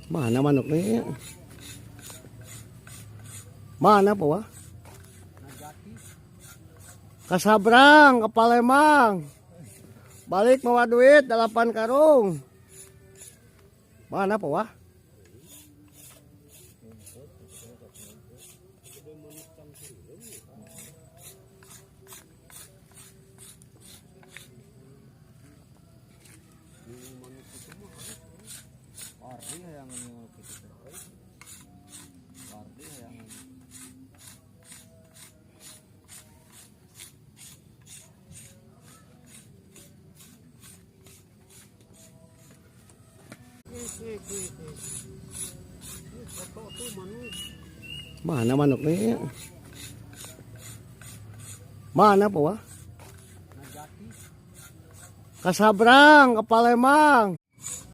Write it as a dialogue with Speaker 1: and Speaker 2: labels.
Speaker 1: Mana manuk nih? Mana po wah? Kasabrang, ke Palembang. Balik mawa duit 8 karung. Mana po wah?
Speaker 2: Pardi hayangan yung kita. Pardi hayangan.
Speaker 1: Mana manuk nih? Mana po wah? Kasabrang, ke Palembang.